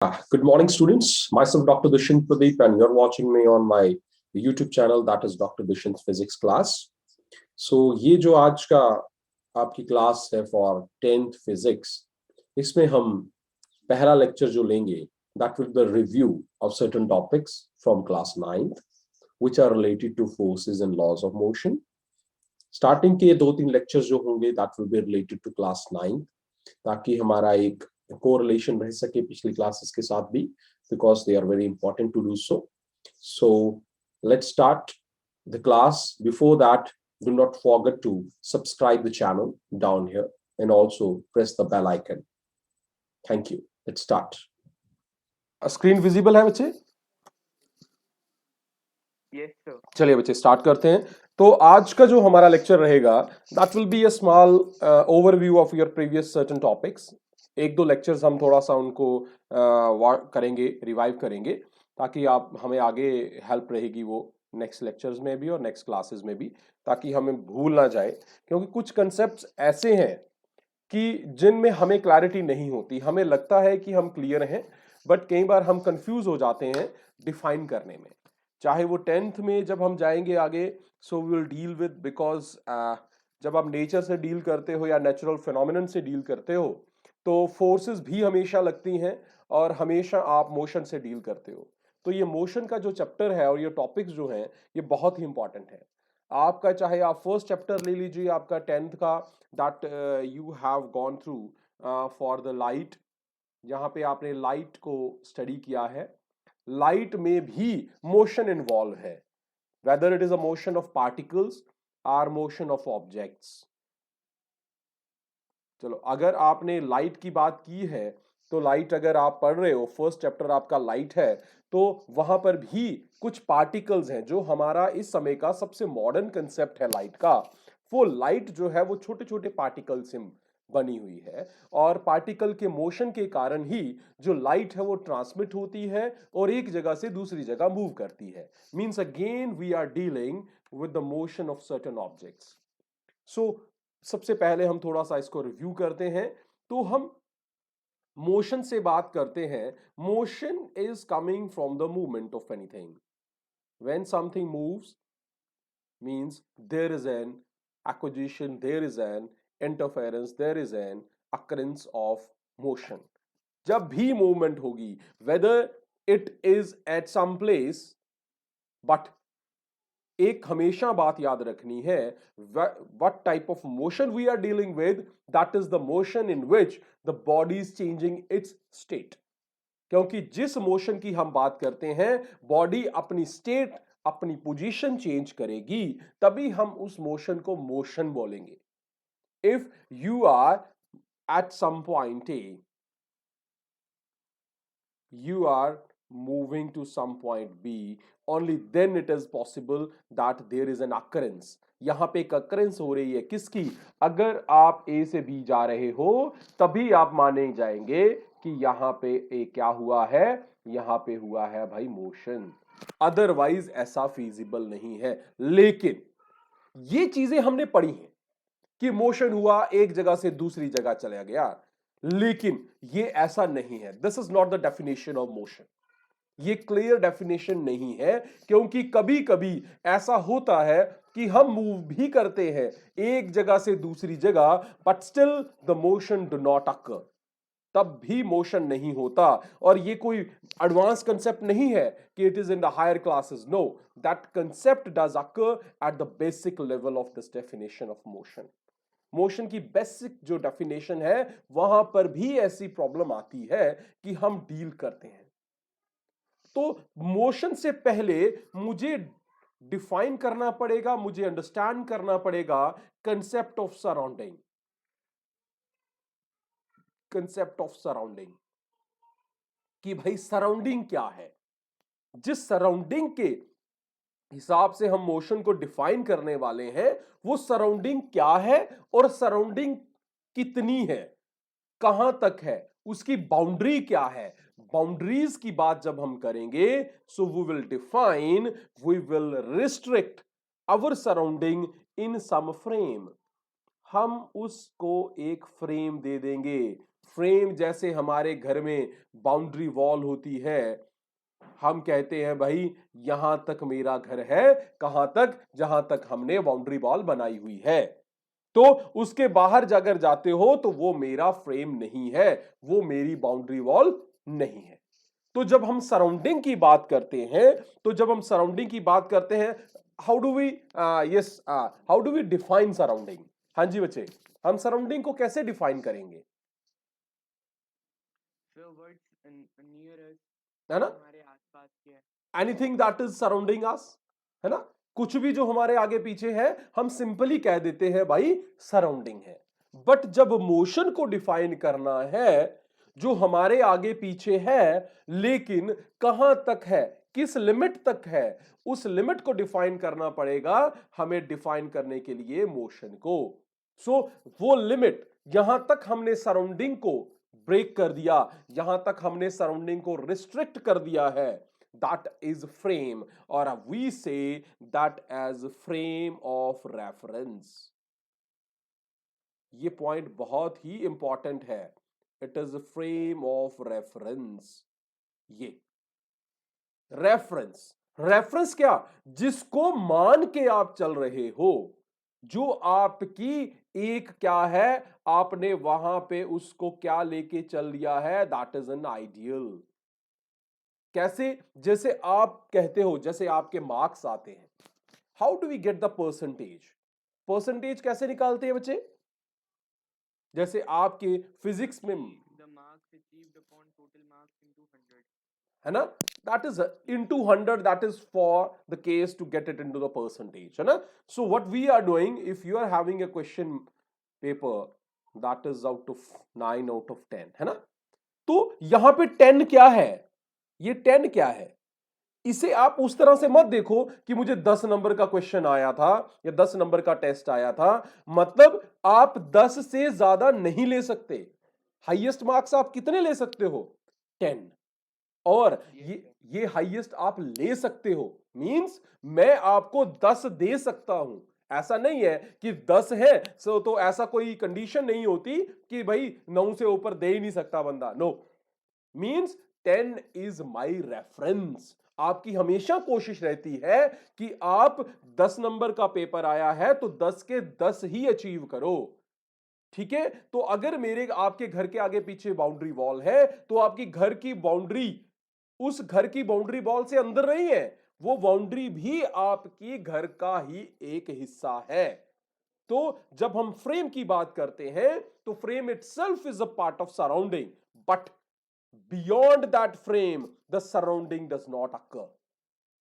Good morning, students. Myself, Dr. Dushyant Pradeep, and you're watching me on my YouTube channel, that is Dr. Dushyant's Physics Class. So, ये जो आज का आपकी class है for 10th physics, इसमें हम पहला लेक्चर जो लेंगे, that will be the review of certain topics from class 9th, which are related to forces and laws of motion. Starting के 2-3 लेक्चर्स जो होंगे, that will be related to class 9th, ताकि हमारा एक कोरिलेशन रह सके पिछली क्लासेस के साथ भी, because they are very important to do so. So let's start the class. Before that, do not forget to subscribe the channel down here and also press the bell icon. Thank you. Let's start. Screen visible है बच्चे? Yes, sir. चलिए बच्चे start करते हैं। तो आज का जो हमारा लेक्चर रहेगा, that will be a small overview of your previous certain topics. एक दो लेक्चर्स हम थोड़ा सा उनको करेंगे, रिवाइव करेंगे, ताकि आप हमें आगे हेल्प रहेगी वो नेक्स्ट लेक्चर्स में भी और नेक्स्ट क्लासेस में भी, ताकि हमें भूल ना जाए, क्योंकि कुछ कंसेप्ट्स ऐसे हैं कि जिनमें हमें क्लैरिटी नहीं होती। हमें लगता है कि हम क्लियर हैं, बट कई बार हम कंफ्यूज हो जाते हैं डिफाइन करने में। चाहे वो 10th में जब हम जाएंगे आगे, so we will deal with, because जब आप नेचर से डील करते हो या नेचुरल फिनोमिनन से डील करते हो, तो फोर्सेस भी हमेशा लगती हैं और हमेशा आप मोशन से डील करते हो। तो ये मोशन का जो चैप्टर है और ये टॉपिक्स जो हैं, ये बहुत ही इंपॉर्टेंट है आपका। चाहे आप फर्स्ट चैप्टर ले लीजिए आपका 10th का, that you have gone through for the light, जहां पे आपने लाइट को स्टडी किया है। लाइट में भी मोशन इन्वॉल्व है, whether it is a motion of particles R motion of objects. चलो, अगर आपने लाइट की बात की है, तो लाइट अगर आप पढ़ रहे हो, फर्स्ट चैप्टर आपका लाइट है, तो वहां पर भी कुछ पार्टिकल्स हैं। जो हमारा इस समय का सबसे मॉडर्न कंसेप्ट है लाइट का, वो लाइट जो है वो छोटे छोटे पार्टिकल से बनी हुई है, और पार्टिकल के मोशन के कारण ही जो लाइट है वो ट्रांसमिट होती है और एक जगह से दूसरी जगह मूव करती है। Means again we are dealing with the motion of certain objects. So सबसे पहले हम थोड़ा सा इसको रिव्यू करते हैं। तो हम मोशन से बात करते हैं। Motion is coming from the movement of anything. When something moves means there is an acquisition, there is an interference, there is an occurrence of motion. जब भी मूवमेंट होगी, whether it is at some place, but एक हमेशा बात याद रखनी है, what type of motion we are dealing with, that is the motion in which the body is changing its state. क्योंकि जिस मोशन की हम बात करते हैं, बॉडी अपनी स्टेट, अपनी पोजीशन चेंज करेगी, तभी हम उस मोशन को मोशन बोलेंगे। If you are at some point A, you are moving to some point B, only then it is possible that there is an occurrence. यहां पे एक occurrence हो रही है किसकी? अगर आप A से B जा रहे हो, तभी आप माने जाएंगे कि यहां पे A क्या हुआ है, यहां पे हुआ है भाई मोशन। अदरवाइज ऐसा फीजिबल नहीं है। लेकिन ये चीजें हमने पढ़ी हैं कि मोशन हुआ, एक जगह से दूसरी जगह चला गया, लेकिन ये ऐसा नहीं है। This is not the definition of motion. ये क्लियर डेफिनेशन नहीं है, क्योंकि कभी कभी ऐसा होता है कि हम मूव भी करते हैं एक जगह से दूसरी जगह, but still the motion do not occur, तब भी मोशन नहीं होता। और ये कोई एडवांस कंसेप्ट नहीं है कि it is in the higher classes. No, that concept does occur at the basic level of this definition of motion. Motion की बेसिक जो डेफिनेशन है, वहां पर भी ऐसी प्रॉब्लम आती है कि हम डील करते हैं। तो मोशन से पहले मुझे डिफाइन करना पड़ेगा, मुझे अंडरस्टैंड करना पड़ेगा concept of surrounding. Concept of surrounding कि भाई सराउंडिंग क्या है। जिस सराउंडिंग के हिसाब से हम मोशन को डिफाइन करने वाले हैं, वो सराउंडिंग क्या है और सराउंडिंग कितनी है, कहां तक है, उसकी बाउंड्री क्या है। बाउंड्रीज की बात जब हम करेंगे, so we will define, we will restrict our surrounding in some frame. हम उसको एक फ्रेम दे देंगे। फ्रेम जैसे हमारे घर में बाउंड्री वॉल होती है, हम कहते हैं भाई यहां तक मेरा घर है, कहां तक, जहां तक हमने बाउंड्री वॉल बनाई हुई है। तो उसके बाहर अगर जाते हो तो वो मेरा फ्रेम नहीं है, वो मेरी बाउंड्री वॉल नहीं है। तो जब हम सराउंडिंग की बात करते हैं, तो जब हम सराउंडिंग की बात करते हैं, how do we how do we define surrounding? हाँ जी बच्चे, हम सराउंडिंग को कैसे डिफाइन करेंगे? है ना, हमारे आसपास के है। एनीथिंग दैट इज सराउंडिंग अस, है ना, कुछ भी जो हमारे आगे पीछे है हम सिंपली कह देते हैं भाई सराउंडिंग है। बट जब मोशन को डिफाइन करना है, जो हमारे आगे पीछे है लेकिन कहां तक है, किस लिमिट तक है, उस लिमिट को डिफाइन करना पड़ेगा हमें डिफाइन करने के लिए मोशन को। सो वो लिमिट, यहां तक हमने सराउंडिंग को ब्रेक कर दिया, यहां तक हमने सराउंडिंग को रिस्ट्रिक्ट कर दिया है, that is frame, or we say that as frame of reference। ये पॉइंट बहुत ही इंपॉर्टेंट है, it is frame of reference. ये रेफरेंस, रेफरेंस क्या, जिसको मान के आप चल रहे हो, जो आपकी एक क्या है, आपने वहां पे उसको क्या लेके चल दिया है, दैट इज एन आइडियल। कैसे, जैसे आप कहते हो, जैसे आपके मार्क्स आते हैं, how do we get the percentage? Percentage कैसे निकालते हैं बच्चे? जैसे आपके फिजिक्स में, है ना, that is into 100, that is for the case to get it into the percentage, है ना। So what we are doing, if you are having a question paper that is out of 9 out of 10, है ना, तो यहां पे 10 क्या है, ये 10 क्या है, इसे आप उस तरह से मत देखो कि मुझे 10 नंबर का क्वेश्चन आया था या 10 नंबर का टेस्ट आया था, मतलब आप 10 से ज्यादा नहीं ले सकते। हाईएस्ट मार्क्स आप कितने ले सकते हो? 10। और ये हाईएस्ट आप ले सकते हो, मींस मैं आपको 10 दे सकता हूं। ऐसा नहीं है कि 10 है सो तो ऐसा कोई कंडीशन नहीं होती कि भाई 9 से ऊपर दे ही नहीं सकता बंदा, no, means 10 is my reference. आपकी हमेशा कोशिश रहती है कि आप 10 नंबर का पेपर आया है तो 10 के 10 ही अचीव करो, ठीक है। तो अगर मेरे आपके घर के आगे पीछे बाउंड्री वॉल है तो आपकी घर की बाउंड्री उस घर की बाउंड्री वॉल से अंदर नहीं है, वो बाउंड्री भी आपकी घर का ही एक हिस्सा है। तो जब हम फ्रेम की बात करते हैं तो frame itself is a part of surrounding, but beyond that frame the surrounding does not occur,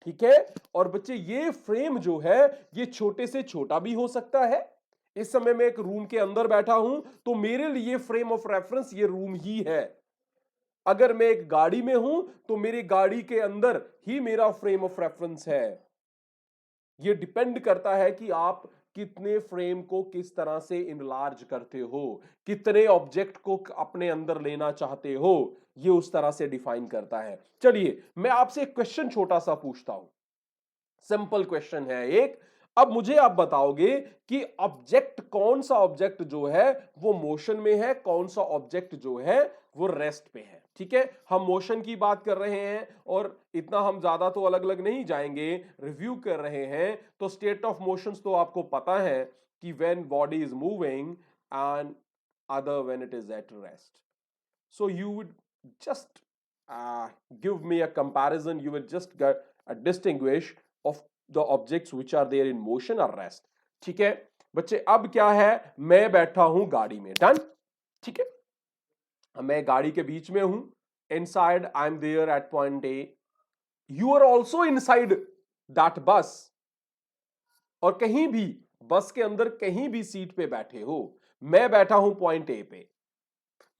ठीक है। और बच्चे ये फ्रेम जो है ये छोटे से छोटा भी हो सकता है। इस समय मैं एक रूम के अंदर बैठा हूं तो मेरे लिए फ्रेम ऑफ रेफरेंस ये रूम ही है। अगर मैं एक गाड़ी में हूं तो मेरी गाड़ी के अंदर ही मेरा फ्रेम ऑफ रेफरेंस है। ये डिपेंड करता है कि आप कितने फ्रेम को किस तरह से इनलार्ज करते हो, कितने ऑब्जेक्ट को अपने अंदर लेना चाहते हो, ये उस तरह से डिफाइन करता है। चलिए मैं आपसे एक क्वेश्चन छोटा सा पूछता हूं, सिंपल क्वेश्चन है एक। अब मुझे आप बताओगे कि ऑब्जेक्ट, कौन सा ऑब्जेक्ट जो है वो मोशन में है, कौन सा ऑब्जेक्ट जो है वो रेस्ट पे है, ठीक है। हम मोशन की बात कर रहे हैं और इतना हम ज्यादा तो अलग अलग नहीं जाएंगे, रिव्यू कर रहे हैं। तो स्टेट ऑफ मोशंस तो आपको पता है कि when body is moving and other when it is at rest. So you would just give me a comparison, you will just get a distinguish of the objects which are there in motion or rest, ठीक है बच्चे। अब क्या है, मैं बैठा हूं गाड़ी में, डन, ठीक है, मैं गाड़ी के बीच में हूं, inside I am there at point A, you are also inside that bus, और कहीं भी बस के अंदर कहीं भी सीट पे बैठे हो, मैं बैठा हूं पॉइंट ए पे,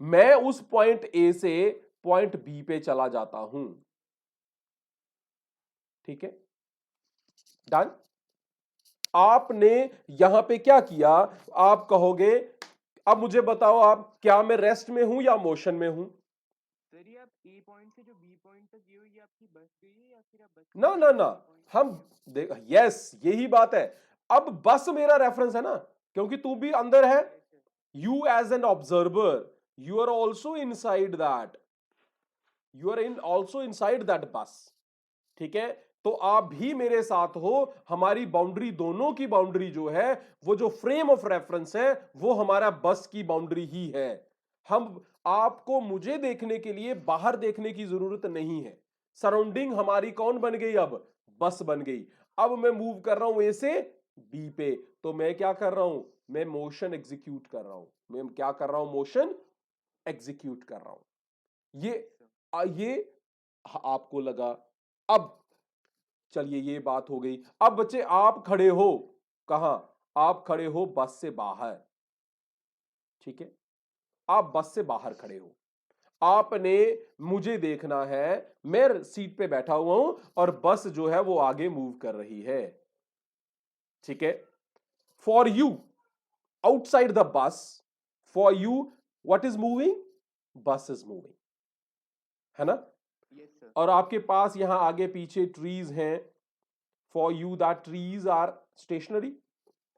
मैं उस पॉइंट ए से पॉइंट बी पे चला जाता हूं, ठीक है, डन। आपने यहां पे क्या किया, आप कहोगे, अब मुझे बताओ आप, क्या मैं रेस्ट में हूं या मोशन में हूं? सर ये आप ए पॉइंट से जो बी पॉइंट तक गए हो, ये आपकी बस गई है या फिर आप बस ना ना ना, हम देख, यस यही बात है। अब बस मेरा रेफरेंस है ना, क्योंकि तू भी अंदर है, you as an observer, you are also inside that, you are in also inside that bus. ठीक है, तो आप भी मेरे साथ हो, हमारी बाउंड्री, दोनों की बाउंड्री जो है, वो जो फ्रेम ऑफ रेफरेंस है वो हमारा बस की बाउंड्री ही है। हम, आपको मुझे देखने के लिए बाहर देखने की जरूरत नहीं है। सराउंडिंग हमारी कौन बन गई अब? बस बन गई। अब मैं मूव कर रहा हूं ए से बी पे, तो मैं क्या कर रहा हूं? मैं मोशन एग्जीक्यूट कर रहा हूं। मैं क्या कर रहा हूं? मोशन एग्जीक्यूट कर रहा हूं। ये ये आपको लगा। अब चलिए ये बात हो गई। अब बच्चे आप खड़े हो कहां? आप खड़े हो बस से बाहर। ठीक है, आप बस से बाहर खड़े हो, आपने मुझे देखना है, मैं सीट पे बैठा हुआ हूं और बस जो है वो आगे मूव कर रही है। ठीक है, for you outside the bus, for you what is moving? Bus is moving, है ना? Yes sir. और आपके पास यहां आगे पीछे ट्रीज हैं, for you that trees are stationary,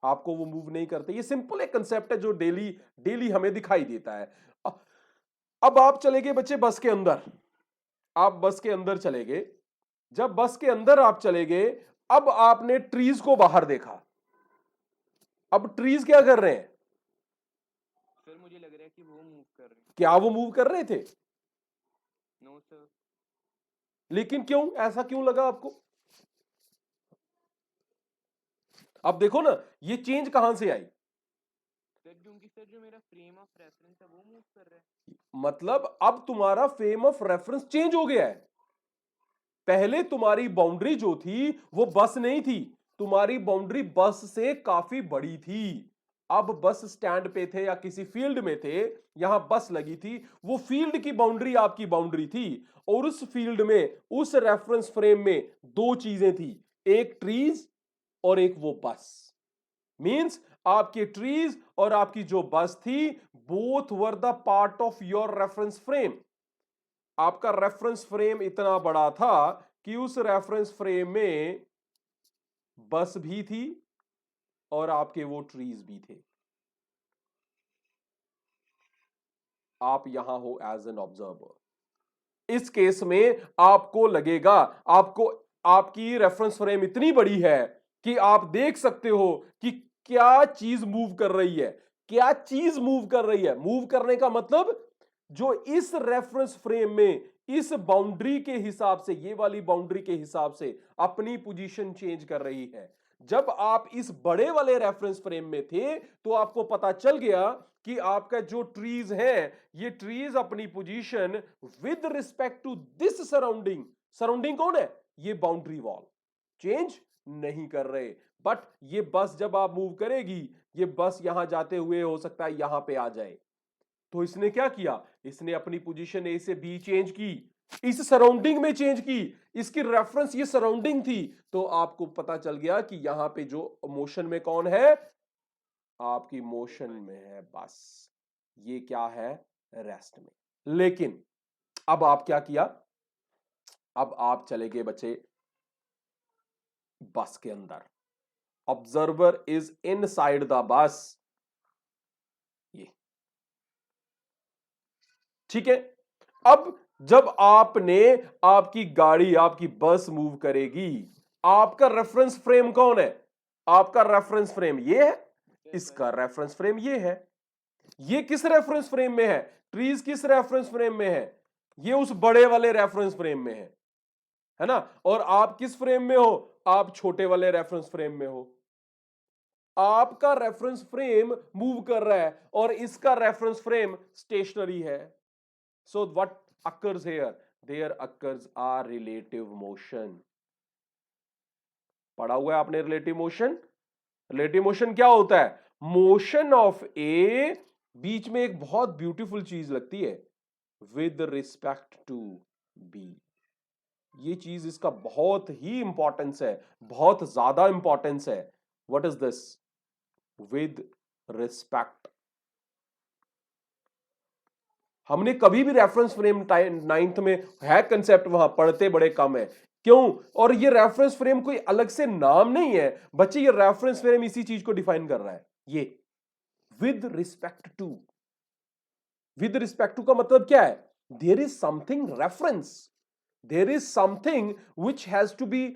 आपको वो मूव नहीं करते। ये सिंपल एक कंसेप्ट है जो डेली डेली हमें दिखाई देता है। अब आप चले गए बच्चे बस के अंदर, आप बस के अंदर चले गए। जब बस के अंदर आप चले गए, अब आपने ट्रीज को बाहर देखा। अब ट्रीज क्या कर रहे हैं? सर मुझे लग रहा है कि वो मूव कर रहे हैं। क्या वो मूव कर रहे थे? No sir. लेकिन क्यों, ऐसा क्यों लगा आपको? अब देखो ना, ये चेंज कहां से आई? सर क्योंकि सर जो मेरा फ्रेम ऑफ रेफरेंस है वो मूव कर रहा है। मतलब अब तुम्हारा फ्रेम ऑफ रेफरेंस चेंज हो गया है। पहले तुम्हारी बाउंड्री जो थी वो बस नहीं थी, तुम्हारी बाउंड्री बस से काफी बड़ी थी। अब बस स्टैंड पे थे या किसी फील्ड में थे, यहां बस लगी थी, वो फील्ड की बाउंड्री आपकी बाउंड्री थी। और उस फील्ड में, उस रेफरेंस फ्रेम में दो चीजें थी, एक ट्रीज और एक वो बस। मींस आपके ट्रीज और आपकी जो बस थी, both were the part of your reference frame. आपका रेफरेंस फ्रेम इतना बड़ा था कि उस रेफरेंस फ्रेम में बस भी थी और आपके वो ट्रीज भी थे। आप यहां हो एज एन ऑब्जर्वर। इस केस में आपको लगेगा, आपको, आपकी रेफरेंस फ्रेम इतनी बड़ी है कि आप देख सकते हो कि क्या चीज मूव कर रही है। क्या चीज मूव कर रही है? मूव करने का मतलब जो इस रेफरेंस फ्रेम में, इस बाउंड्री के हिसाब से, ये वाली बाउंड्री के हिसाब से अपनी पोजीशन चेंज कर रही है। जब आप इस बड़े वाले रेफरेंस फ्रेम में थे तो आपको पता चल गया कि आपका जो ट्रीज है, ये ट्रीज अपनी position with respect to this surrounding, surrounding कौन है? ये बाउंड्री वॉल, चेंज नहीं कर रहे। बट ये बस जब आप मूव करेगी, ये बस यहां जाते हुए हो सकता है यहां पे आ जाए। तो इसने क्या किया? इसने अपनी पोजीशन ए से बी चेंज की, इस सराउंडिंग में चेंज की, इसकी रेफरेंस ये सराउंडिंग थी। तो आपको पता चल गया कि यहां पे जो मोशन में कौन है? आपकी मोशन में है बस। ये क्या है? रेस्ट में। लेकिन अब आप क्या किया? अब आप चले गए बच्चे बस के अंदर। Observer is inside the bus. ये ठीक है। अब जब आपने, आपकी गाड़ी, आपकी बस मूव करेगी, आपका रेफरेंस फ्रेम कौन है? आपका रेफरेंस फ्रेम ये है, इसका रेफरेंस फ्रेम ये है। ये किस रेफरेंस फ्रेम में है? ट्रीज किस रेफरेंस फ्रेम में है? ये उस बड़े वाले रेफरेंस फ्रेम में है ना? और आप किस फ्रेम में हो? आप छोटे वाले रेफरेंस फ्रेम में हो। आपका रेफरेंस फ्रेम मूव कर रहा है और इसका रेफरेंस फ्रेम स्टेशनरी है। So what occurs here? There occurs a relative motion. पढ़ा हुआ है आपने रिलेटिव मोशन? रिलेटिव मोशन क्या होता है? मोशन ऑफ ए, बीच में एक बहुत ब्यूटीफुल चीज लगती है, विद रिस्पेक्ट टू बी। ये चीज, इसका बहुत ही इंपॉर्टेंस है, बहुत ज्यादा इंपॉर्टेंस है। What is this? With respect. हमने कभी भी रेफरेंस फ्रेम नाइन्थ में है कंसेप्ट, वहां पढ़ते बड़े कम है। क्यों? और ये रेफरेंस फ्रेम कोई अलग से नाम नहीं है बच्चे, ये रेफरेंस फ्रेम इसी चीज को डिफाइन कर रहा है, ये with respect to. With respect to का मतलब क्या है? There is something reference, there is something which has to be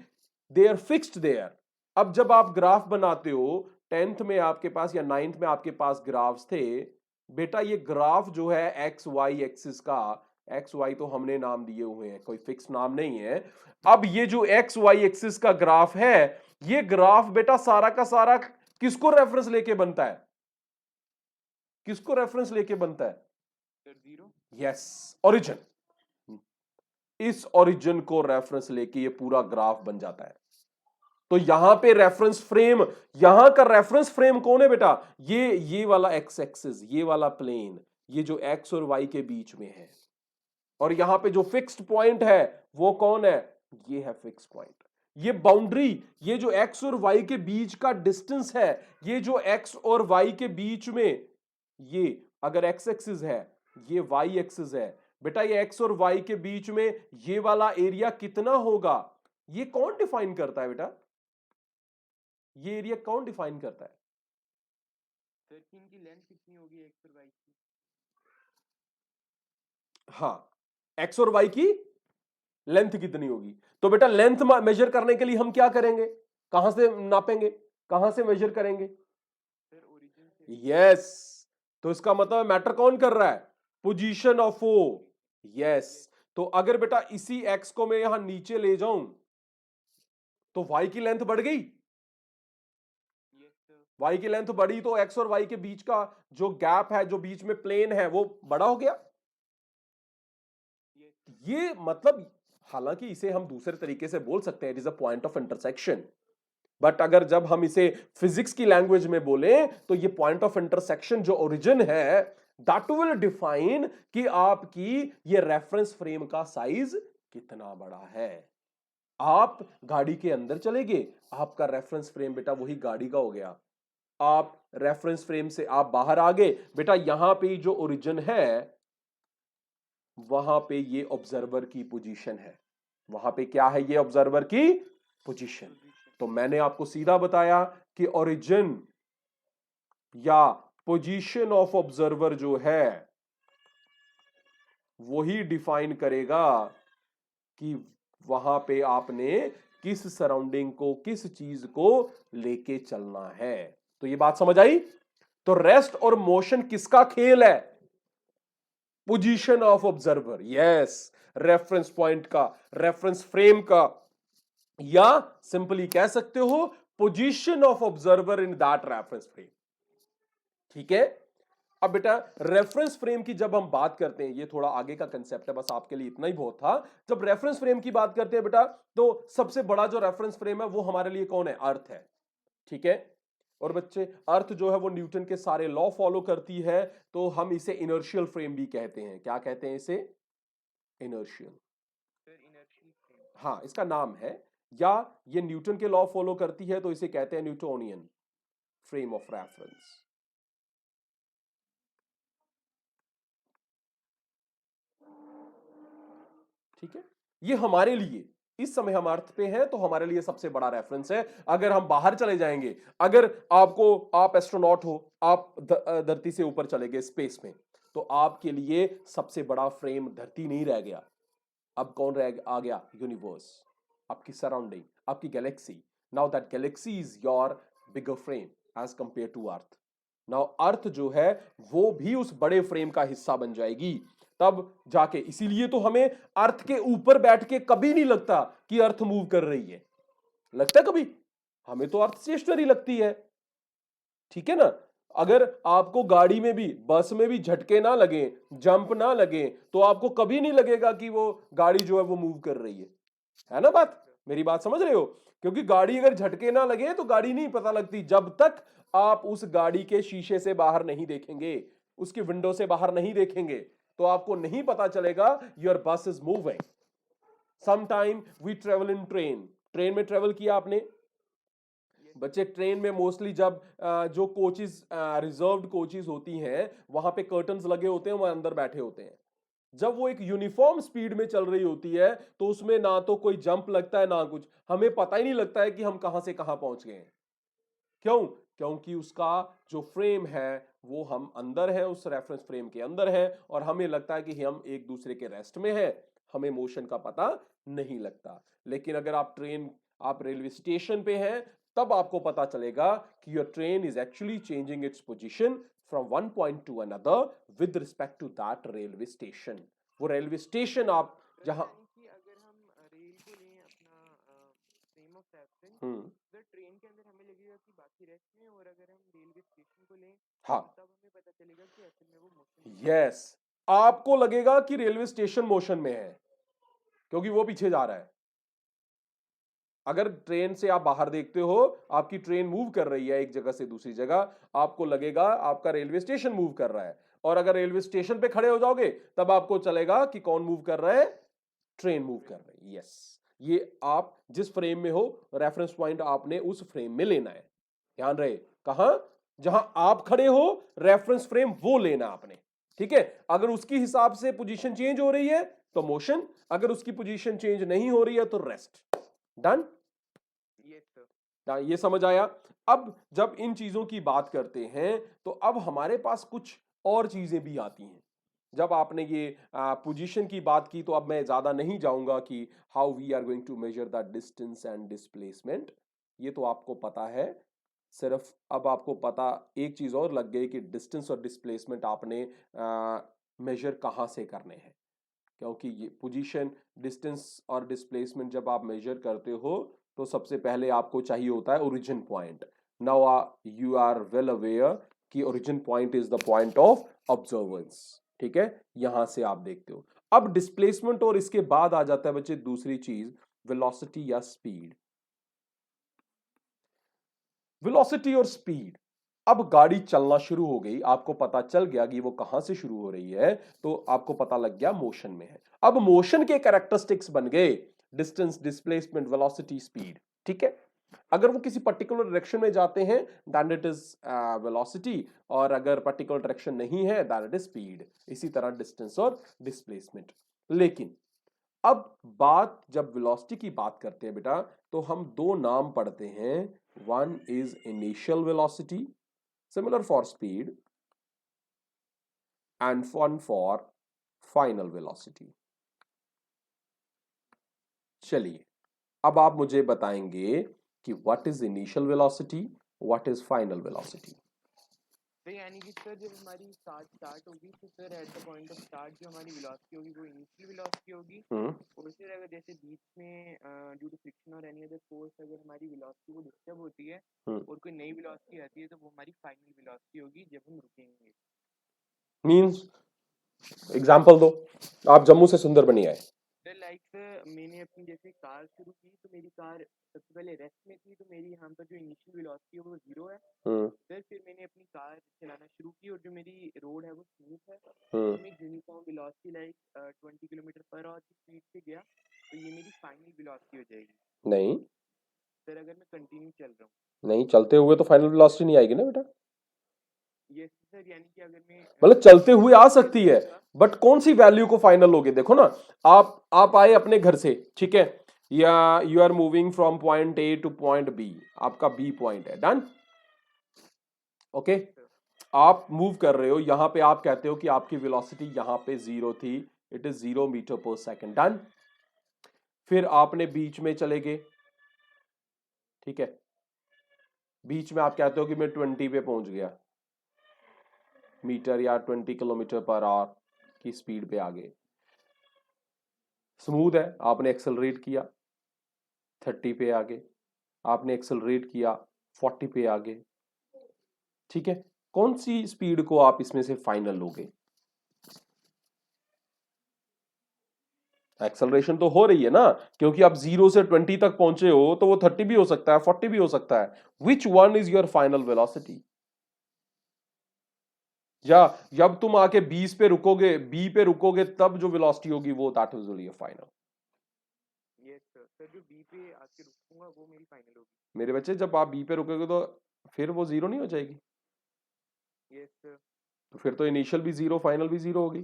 there, fixed there. अब जब आप ग्राफ बनाते हो, 10th में आपके पास या 9th में आपके पास ग्राफ्स थे बेटा, ये ग्राफ जो है एक्स वाई एक्सिस का, एक्स वाई तो हमने नाम दिए हुए हैं, कोई फिक्स नाम नहीं है। अब ये जो एक्स वाई एक्सिस का ग्राफ है, ये ग्राफ बेटा सारा का सारा किसको रेफरेंस लेके बनता है? किसको रेफरेंस लेके बनता है? Sir zero. Yes, origin. इस ओरिजिन को रेफरेंस लेके ये पूरा ग्राफ बन जाता है। तो यहां पे रेफरेंस फ्रेम, यहां का रेफरेंस फ्रेम कौन है बेटा? ये वाला एक्स एक्सिस, ये वाला प्लेन, ये जो एक्स और वाई के बीच में है। और यहां पे जो फिक्स्ड पॉइंट है वो कौन है? ये है फिक्स पॉइंट। ये बाउंड्री, ये जो एक्स और वाई के बीच का डिस्टेंस है, ये जो एक्स और वाई के बीच में, ये अगर एक्स एक्सिस है, ये वाई एक्सिस है बेटा, ये एक्स और वाई के बीच में ये वाला एरिया कितना होगा? ये कौन डिफाइन करता है बेटा? ये एरिया कौन डिफाइन करता है? सर कि इनकी लेंथ कितनी होगी एक्स और वाई की? हाँ, एक्स और वाई की लेंथ कितनी होगी? तो बेटा लेंथ मेजर करने के लिए हम क्या करेंगे? कहां से नापेंगे, कहां से मेजर करेंगे? सर ओरिजिन से। यस, तो इसका मतलब मैटर कौन कर रहा है? Position of O. यस, तो अगर बेटा इसी एक्स को मैं यहां नीचे ले जाऊं तो वाई की लेंथ बढ़ गई। Yes sir. वाई की लेंथ बढ़ी तो एक्स और वाई के बीच का जो गैप है, जो बीच में प्लेन है, वो बड़ा हो गया। यस। ये मतलब, हालांकि इसे हम दूसरे तरीके से बोल सकते हैं, it is a point of intersection, but अगर जब हम इसे फिजिक्स की लैंग्वेज में बोले तो ये पॉइंट ऑफ इंटरसेक्शन जो ओरिजिन है, दैट विल डिफाइन कि आपकी ये रेफरेंस फ्रेम का साइज कितना बड़ा है। आप गाड़ी के अंदर चले गए, आपका रेफरेंस फ्रेम बेटा वही गाड़ी का हो गया। आप रेफरेंस फ्रेम से आप बाहर आ गए बेटा, यहां पे जो ओरिजिन है वहां पे ये ऑब्जर्वर की पोजीशन है। वहां पे क्या है? ये ऑब्जर्वर की पोजीशन। तो मैंने आपको सीधा बताया कि ओरिजिन या पोजीशन ऑफ ऑब्जर्वर जो है वही डिफाइन करेगा कि वहां पे आपने किस सराउंडिंग को, किस चीज को लेके चलना है। तो ये बात समझ आई? तो रेस्ट और मोशन किसका खेल है? Position of observer. Yes, reference point का, रेफरेंस फ्रेम का, या सिंपली कह सकते हो position of observer in that reference frame. ठीक है? अब बेटा रेफरेंस फ्रेम की जब हम बात करते हैं, ये थोड़ा आगे का कंसेप्ट है, बस आपके लिए इतना ही बहुत था। जब रेफरेंस फ्रेम की बात करते हैं बेटा, तो सबसे बड़ा जो रेफरेंस फ्रेम है वो हमारे लिए कौन है? अर्थ है। ठीक है? और बच्चे अर्थ जो है वो न्यूटन के सारे लॉ फॉलो करती है, तो हम इसे इनर्शियल फ्रेम भी कहते हैं। क्या कहते हैं इसे? इनर्शियल। Sir inertial frame. हाँ, इसका नाम है। या ये न्यूटन के लॉ फॉलो करती है तो इसे कहते हैं न्यूटोनियन फ्रेम ऑफ रेफरेंस। ठीक है? ये हमारे लिए इस समय हम अर्थ पे हैं तो हमारे लिए सबसे बड़ा रेफरेंस है। अगर हम बाहर चले जाएंगे, अगर आप एस्ट्रोनॉट हो, आप धरती से ऊपर चले गए स्पेस में, तो आपके लिए सबसे बड़ा फ्रेम धरती नहीं रह गया। अब कौन रह आ गया? यूनिवर्स, आपकी सराउंडिंग, आपकी galaxy. Now that galaxy is your bigger frame as compare to earth. Now earth जो है वो भी उस बड़े फ्रेम का हिस्सा बन जाएगी तब जाके। इसीलिए तो हमें अर्थ के ऊपर बैठ के कभी नहीं लगता कि अर्थ मूव कर रही है। लगता है कभी? हमें तो अर्थ स्टेशनरी लगती है। ठीक है ना? अगर आपको गाड़ी में भी, बस में भी झटके ना लगे, जंप ना लगे, तो आपको कभी नहीं लगेगा कि वो गाड़ी जो है वो मूव कर रही है ना बात? मेरी बात समझ रहे हो? क्योंकि गाड़ी अगर झटके ना लगे तो गाड़ी नहीं पता लगती, जब तक आप उस गाड़ी के शीशे से बाहर नहीं देखेंगे, उसकी विंडो से बाहर नहीं देखेंगे, तो आपको नहीं पता चलेगा your bus is moving. Sometime we travel in train. Train में ट्रेवल किया आपने? बच्चे ट्रेन में मोस्टली जब जो कोचेस, रिजर्व्ड कोचेस होती हैं, वहां पे कर्टन्स लगे होते हैं, वहां अंदर बैठे होते हैं। जब वो एक यूनिफॉर्म स्पीड में चल रही होती है तो उसमें ना तो कोई जंप लगता है ना कुछ, हमें पता ही नहीं लगता है कि हम कहां से कहां पहुंच गए हैं। क्यों? क्योंकि उसका जो फ्रेम है वो हम अंदर हैं, उस रेफरेंस फ्रेम के अंदर हैं और हमें लगता है कि हम एक दूसरे के रेस्ट में हैं, हमें मोशन का पता नहीं लगता। लेकिन अगर आप रेलवे स्टेशन पे हैं, तब आपको पता चलेगा कि your train is actually changing its position from one point to another with respect to that railway station. Railway रेलवे स्टेशन आप सर जहां यानी कि अगर हम रेल को लें अपना फ्रेम ऑफ रेफरेंस, हम्म तो ट्रेन के अंदर हमें लगेगा कि बाकी रेस्ट में, और अगर हम रेलवे स्टेशन को लें हाँ तो तब हमें पता चलेगा कि असल में वो मोशन में है। यस, आपको लगेगा कि रेलवे स्टेशन मोशन में है क्योंकि वो पीछे जा रहा है। अगर ट्रेन से आप बाहर देखते हो, आपकी ट्रेन मूव कर रही है एक जगह से दूसरी जगह, आपको लगेगा आपका रेलवे स्टेशन मूव कर रहा है। और अगर रेलवे स्टेशन पे खड़े हो जाओगे तब आपको चलेगा कि कौन मूव कर रहा है, ट्रेन मूव कर रही है। यस, ये आप जिस फ्रेम में हो, रेफरेंस पॉइंट आपने उस फ्रेम में लेना है। ध्यान रहे, कहां, जहां आप खड़े हो रेफरेंस फ्रेम वो लेना आपने। ठीक है, अगर उसकी हिसाब से पोजीशन चेंज हो रही है तो मोशन, अगर उसकी पोजीशन चेंज नहीं हो रही है तो रेस्ट। Done, yes sir. ये समझ आया। अब जब इन चीजों की बात करते हैं तो अब हमारे पास कुछ और चीजें भी आती हैं। जब आपने ये पोजीशन की बात की तो अब मैं ज्यादा नहीं जाऊंगा कि how we are going to measure the distance and displacement, ये तो आपको पता है। सिर्फ अब आपको पता एक चीज और लग गई कि डिस्टेंस और डिस्प्लेसमेंट आपने मेजर कहाँ से करने हैं। क्योंकि ये पोजीशन, डिस्टेंस और डिस्प्लेसमेंट जब आप मेजर करते हो तो सबसे पहले आपको चाहिए होता है origin point. Now you are well aware कि origin point is the point of observance. ठीक है, यहां से आप देखते हो। अब डिस्प्लेसमेंट और इसके बाद आ जाता है बच्चे दूसरी चीज, वेलोसिटी या स्पीड। वेलोसिटी और स्पीड, अब गाड़ी चलना शुरू हो गई, आपको पता चल गया कि वो कहां से शुरू हो रही है, तो आपको पता लग गया मोशन में है। अब मोशन के कैरेक्टरिस्टिक्स बन गए, डिस्टेंस, डिस्प्लेसमेंट, वेलोसिटी, स्पीड। ठीक है, अगर वो किसी पर्टिकुलर डायरेक्शन में जाते हैं दैट इट इज वेलोसिटी, और अगर पर्टिकुलर डायरेक्शन नहीं है दैट इट इज स्पीड। इसी तरह डिस्टेंस और डिस्प्लेसमेंट। लेकिन अब बात जब वेलोसिटी की बात करते हैं बेटा, तो हम दो नाम पढ़ते हैं। One is initial velocity, similar for speed, and one for final velocity। चलिए, अब आप मुझे बताएंगे कि what is initial velocity, what is final velocity। तो यानी कि सर जब हमारी स्टार्ट होगी तो sir at the point of start जो हमारी वेलोसिटी होगी वो इनिशियल वेलोसिटी होगी, हम्म और फिर अगर जैसे बीच में ड्यू टू फ्रिक्शन और एनी अदर फोर्स अगर हमारी वेलोसिटी वो डिस्टर्ब होती है हम्म और कोई नई वेलोसिटी आती है तो वो हमारी फाइनल वेलोसिटी होगी जब हम रुकेंगे। मीन्स एग्जाम्पल दो, आप जम्मू से सुंदरबनी आए। सर लाइक मैंने अपनी जैसे कार शुरू की तो मेरी कार सबसे पहले रेस्ट में थी, तो मेरी यहाँ पर जो इनिशियल वेलोसिटी है वो 0 है। हम्म सर फिर मैंने अपनी कार चलाना शुरू की और जो मेरी रोड है वो स्मूथ है, हम्म तो मैं यूनिफॉर्म वेलोसिटी लाइक 20 किलोमीटर पर आवर की स्पीड से गया, तो ये मेरी फाइनल वेलोसिटी हो जाएगी। नहीं, सर अगर मैं कंटिन्यू चल रहा हूँ। नहीं चलते हुए तो फाइनल वेलोसिटी नहीं आएगी ना बेटा। यस सर, यानी कि अगर मैं मतलब चलते हुए आ स्पीड सकती है, करूंगा। बट कौन सी वैल्यू को फाइनल लोगे, देखो ना। आप आए अपने घर से, ठीक है, या you are moving from point A to point B, आपका बी पॉइंट है, डन, ओके। Yes sir. आप मूव कर रहे हो, यहां पे आप कहते हो कि आपकी वेलोसिटी यहां पे 0 थी, इट इज 0 मीटर पर सेकेंड, डन। फिर आपने बीच में चले गए, ठीक है, बीच में आप कहते हो कि मैं 20 पे पहुंच गया मीटर, या 20 किलोमीटर पर आवर की स्पीड पे आ गए। स्मूथ है, आपने एक्सेलरेट किया 30 पे आ गए, आपने एक्सेलरेट किया 40 पे आ गए। ठीक है, कौन सी स्पीड को आप इसमें से फाइनल लोगे? एक्सेलरेशन तो हो रही है ना, क्योंकि आप 0 से 20 तक पहुंचे हो, तो वो 30 भी हो सकता है, 40 भी हो सकता है। Which one is your final velocity? या जब तुम आके 20 पे रुकोगे, बी पे रुकोगे, तब जो वेलोसिटी होगी वो that is your final. Yes sir, sir जो बी पे आके रुकूंगा वो मेरी फाइनल होगी। मेरे बच्चे, जब आप बी पे रुकोगे तो फिर वो 0 नहीं हो जाएगी? Yes sir. तो फिर तो इनिशियल भी 0, फाइनल भी 0 होगी।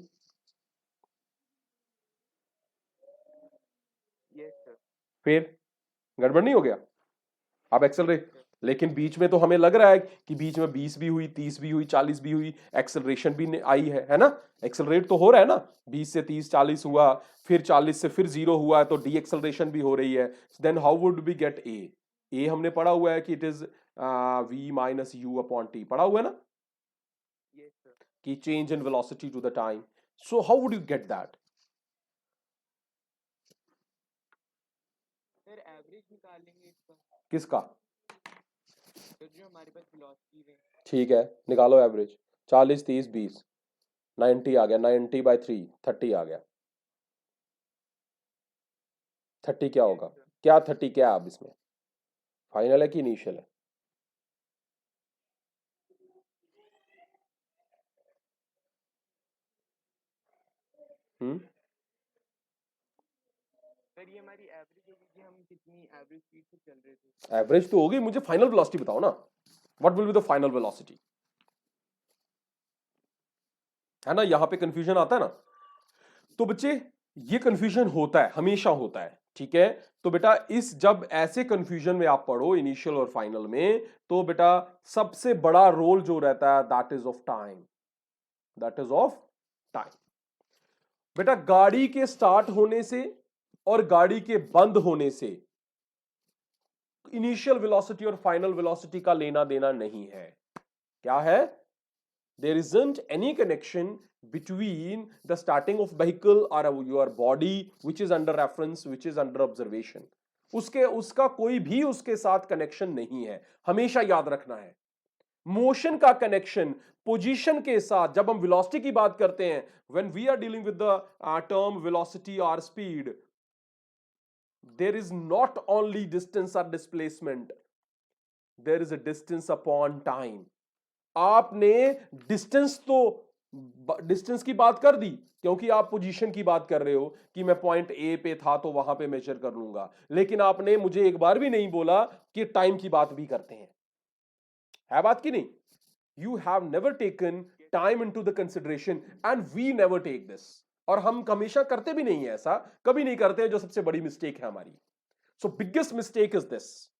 Yes sir. फिर गड़बड़ नहीं हो गया? आप एक्सेलरेट, लेकिन बीच में तो हमें लग रहा है कि बीच में 20 भी हुई, 30 भी हुई, 40 भी हुई, एक्सेलरेशन भी आई है ना? एक्सेलरेट तो हो रहा है ना? 20 से 30, 40 हुआ, फिर 40 से फिर 0 हुआ, तो डी एक्सेलरेशन भी हो रही है। Then how would we get a? A हमने पढ़ा हुआ है कि it is v minus u upon t, पढ़ा हुआ है ना? Yes sir. कि change in velocity to the time. So how would you get that? Sir average निकालेंगे इसका, किसका? तो जो हमारे पास वेलोसिटी है। ठीक है, निकालो एवरेज। 40, 30, 20, 90 आ गया, 90/3, 30 आ गया। 30 क्या यस होगा? सर। क्या 30 क्या है अब इसमें? फाइनल है कि इनिशियल है? सर ये हमारी एवरेज होगी कि हम कितनी एवरेज स्पीड से चल रहे थे। एवरेज तो होगी, मुझे फाइनल वेलोसिटी बताओ ना। What will be the final velocity? है ना, यहां पे कंफ्यूजन आता है ना। तो बच्चे ये कंफ्यूजन होता है, हमेशा होता है, ठीक है? तो बेटा इस जब ऐसे कंफ्यूजन में आप पढ़ो इनिशियल और फाइनल में, तो बेटा सबसे बड़ा रोल जो रहता है that is of time, that is of time. बेटा गाड़ी के स्टार्ट होने से और गाड़ी के बंद होने से इनिशियल वेलोसिटी और फाइनल वेलोसिटी का लेना देना नहीं है। क्या है? there isn't any connection between the starting of vehicle or your body which is under reference, which is under observation. उसका कोई भी उसके साथ कनेक्शन नहीं है, हमेशा याद रखना है। मोशन का कनेक्शन पोजीशन के साथ, जब हम वेलोसिटी की बात करते हैं, when we are dealing with the term velocity or speed, there is not only distance or displacement, there is a distance upon time. आपने डिस्टेंस की बात कर दी क्योंकि आप पोजीशन की बात कर रहे हो कि मैं पॉइंट ए पे था तो वहां पे मेजर कर लूंगा, लेकिन आपने मुझे एक बार भी नहीं बोला कि टाइम की बात भी करते हैं। है बात की नहीं? You have never taken time into the consideration and we never take this. और हम हमेशा करते भी नहीं है, ऐसा कभी नहीं करते, जो सबसे बड़ी मिस्टेक है हमारी। So biggest mistake is this.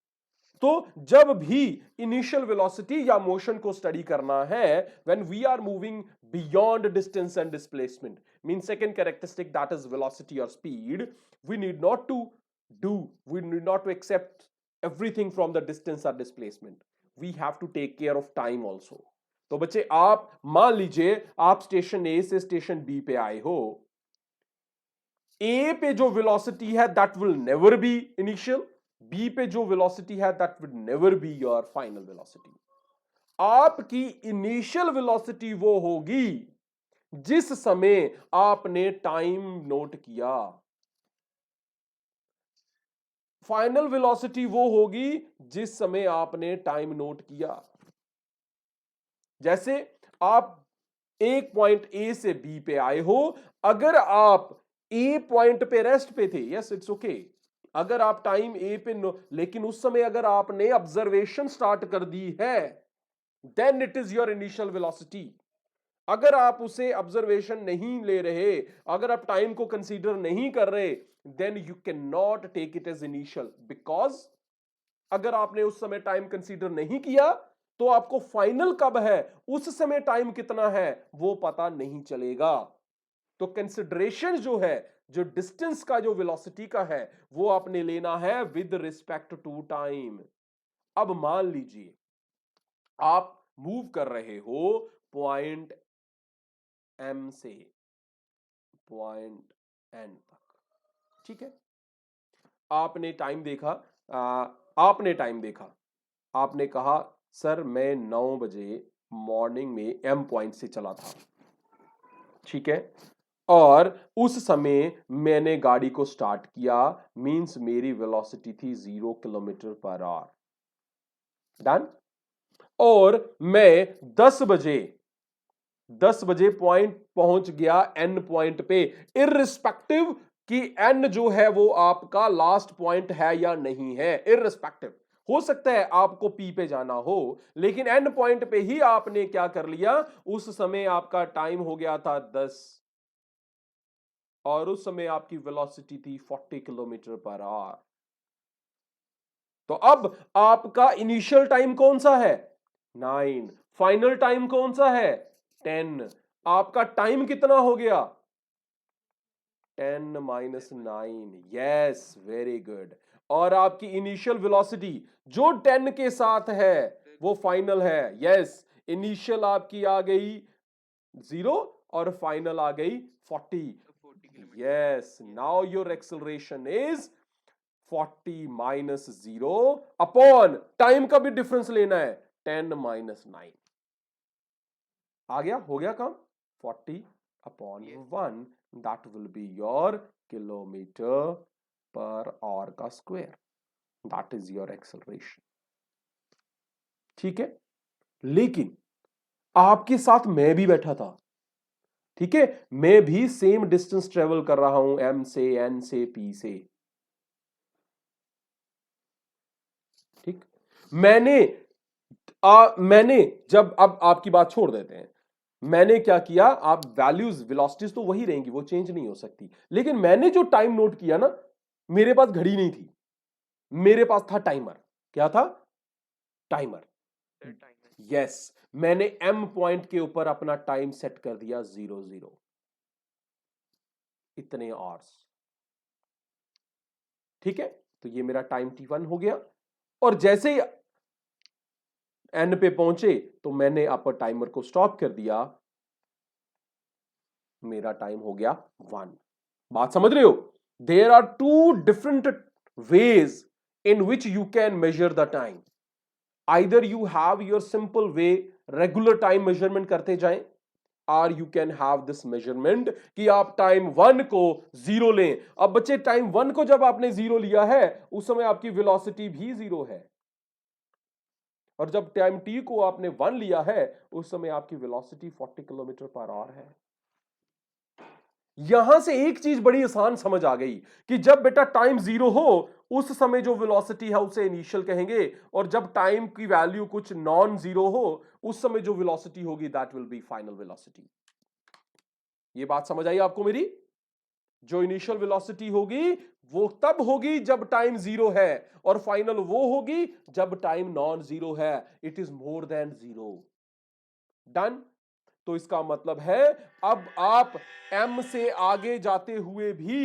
तो जब भी इनिशियल वेलोसिटी या मोशन को स्टडी करना है, when we are moving beyond distance and displacement, mean second characteristic that is velocity और speed, we need not to do we need not to accept everything from the distance और displacement, we have to take care of time also. तो बच्चे आप मान लीजिए आप station ए से station B पे आए हो, ए पे जो वेलोसिटी है that will never be initial, B पे जो वेलोसिटी है that will never be your final velocity. आपकी इनिशियल वेलोसिटी वो होगी जिस समय आपने टाइम नोट किया, फाइनल वेलोसिटी वो होगी जिस समय आपने टाइम नोट किया। जैसे आप एक पॉइंट ए से बी पे आए हो, अगर आप ए पॉइंट पे रेस्ट पे थे, यस इट्स ओके, अगर आप टाइम ए पे लेकिन उस समय अगर आपने ऑब्जर्वेशन स्टार्ट कर दी है, then it is your initial velocity. अगर आप उसे ऑब्जर्वेशन नहीं ले रहे, अगर आप टाइम को कंसीडर नहीं कर रहे, then you can not take it as initial, because अगर आपने उस समय टाइम कंसीडर नहीं किया तो आपको फाइनल कब है, उस समय टाइम कितना है, वो पता नहीं चलेगा। तो कंसिडरेशन जो है, जो डिस्टेंस का जो वेलोसिटी का है, वो आपने लेना है विद रिस्पेक्ट टू टाइम। अब मान लीजिए आप मूव कर रहे हो पॉइंट एम से पॉइंट एन तक, ठीक है? आपने टाइम देखा, आपने टाइम देखा, आपने कहा सर मैं 9 बजे मॉर्निंग में एम पॉइंट से चला था, ठीक है? और उस समय मैंने गाड़ी को स्टार्ट किया, मींस मेरी वेलोसिटी थी 0 किलोमीटर पर आवर, डन। और मैं 10 बजे पॉइंट पहुंच गया एन पॉइंट पे, इररिस्पेक्टिव कि एन जो है वो आपका लास्ट पॉइंट है या नहीं है, इररिस्पेक्टिव। हो सकता है आपको पी पे जाना हो, लेकिन एन पॉइंट पे ही आपने क्या कर लिया, उस समय आपका टाइम हो गया था 10 और उस समय आपकी वेलोसिटी थी 40 किलोमीटर पर आवर। तो अब आपका इनिशियल टाइम कौन सा है 9, फाइनल टाइम कौन सा है 10, आपका टाइम कितना हो गया 10 माइनस 9, यस वेरी गुड। और आपकी इनिशियल वेलोसिटी जो 10 के साथ है वो फाइनल है, यस इनिशियल आपकी आ गई 0 और फाइनल आ गई 40, 40 kilometre. Yes now your acceleration is 40 minus 0 upon time का भी डिफरेंस लेना है 10 माइनस 9, आ गया, हो गया काम 40 upon 1, that will be your kilometre पर आवर का square, that is your acceleration. ठीक है, लेकिन आपके साथ मैं भी बैठा था, ठीक है, मैं भी सेम डिस्टेंस ट्रेवल कर रहा हूं एम से एन से पी से, ठीक, मैंने जब, अब आपकी बात छोड़ देते हैं, मैंने क्या किया, आप वैल्यूज वेलोसिटीज तो वही रहेंगी, वो चेंज नहीं हो सकती, लेकिन मैंने जो टाइम नोट किया ना, मेरे पास घड़ी नहीं थी, मेरे पास था टाइमर। क्या था टाइमर, यस मैंने एम पॉइंट के ऊपर अपना टाइम सेट कर दिया 00, इतने आवर्स, ठीक है, तो ये मेरा टाइम T1 हो गया, और जैसे ही एन पे पहुंचे तो मैंने अपर टाइमर को स्टॉप कर दिया, मेरा टाइम हो गया 1। बात समझ रहे हो, there are 2 different ways in which you can measure the time, either you have your simple way regular time measurement करते जाएं, और you can have this measurement कि आप टाइम 1 को 0 लें। अब बच्चे टाइम 1 को जब आपने 0 लिया है उस समय आपकी वेलोसिटी भी 0 है, और जब टाइम t को आपने 1 लिया है उस समय आपकी वेलोसिटी 40 किलोमीटर पर आवर है। यहां से एक चीज बड़ी आसान समझ आ गई कि जब बेटा टाइम 0 हो उस समय जो वेलोसिटी है उसे इनिशियल कहेंगे, और जब टाइम की वैल्यू कुछ नॉन जीरो हो उस समय जो वेलोसिटी होगी that will B final velocity. ये बात समझ आई आपको मेरी, जो इनिशियल वेलोसिटी होगी वो तब होगी जब टाइम 0 है, और फाइनल वो होगी जब टाइम नॉन जीरो है, it is more than 0। Done, तो इसका मतलब है अब आप m से आगे जाते हुए भी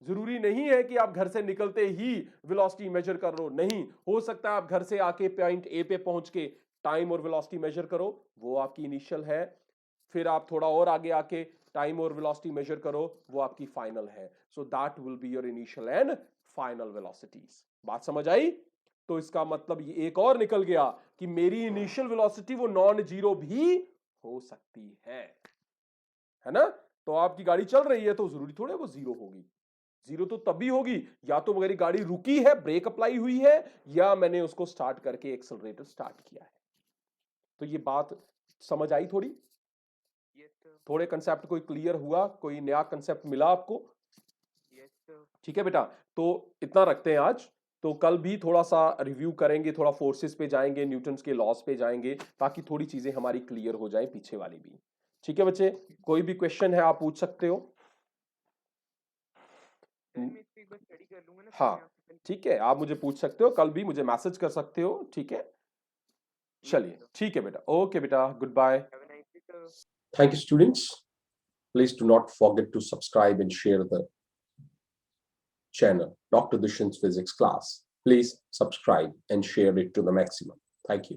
जरूरी नहीं है कि आप घर से निकलते ही वेलोसिटी मेजर कर लो, नहीं, हो सकता है आप घर से आके पॉइंट ए पे पहुंच के टाइम और वेलोसिटी मेजर करो, वो आपकी इनिशियल है, फिर आप थोड़ा और आगे आके टाइम और वेलोसिटी मेजर करो, वो आपकी फाइनल है। So that will be your initial and final velocities. बात समझ आई, तो इसका मतलब ये एक और निकल गया कि मेरी इनिशियल वेलोसिटी वो नॉन जीरो भी हो सकती है ना, तो आपकी गाड़ी चल रही है तो जरूरी थोड़ा वो 0 होगी, 0 तो तभी होगी या तो मेरी गाड़ी रुकी है, ब्रेक अप्लाई हुई है, या मैंने उसको स्टार्ट करके एक्सेलरेटर स्टार्ट किया है। तो ये बात समझ आई थोड़ी, थोड़े कंसेप्ट कोई क्लियर हुआ, कोई नया कंसेप्ट मिला आपको? ठीक है बेटा, तो इतना रखते हैं आज, तो कल भी थोड़ा सा रिव्यू करेंगे, थोड़ा फोर्सेस पे जाएंगे, न्यूटन्स के लॉस पे जाएंगे, ताकि थोड़ी चीजें हमारी क्लियर हो जाए पीछे वाली भी। ठीक है बच्चे, कोई भी क्वेश्चन है आप पूछ सकते हो। हाँ ठीक है, आप मुझे पूछ सकते हो, कल भी मुझे मैसेज कर सकते हो, ठीक है, चलिए ठीक है बेटा, ओके बेटा, good bye, thank you students, please do not forget to subscribe and share the channel Dr. Dushyant's physics class. Please subscribe and share it to the maximum. Thank you.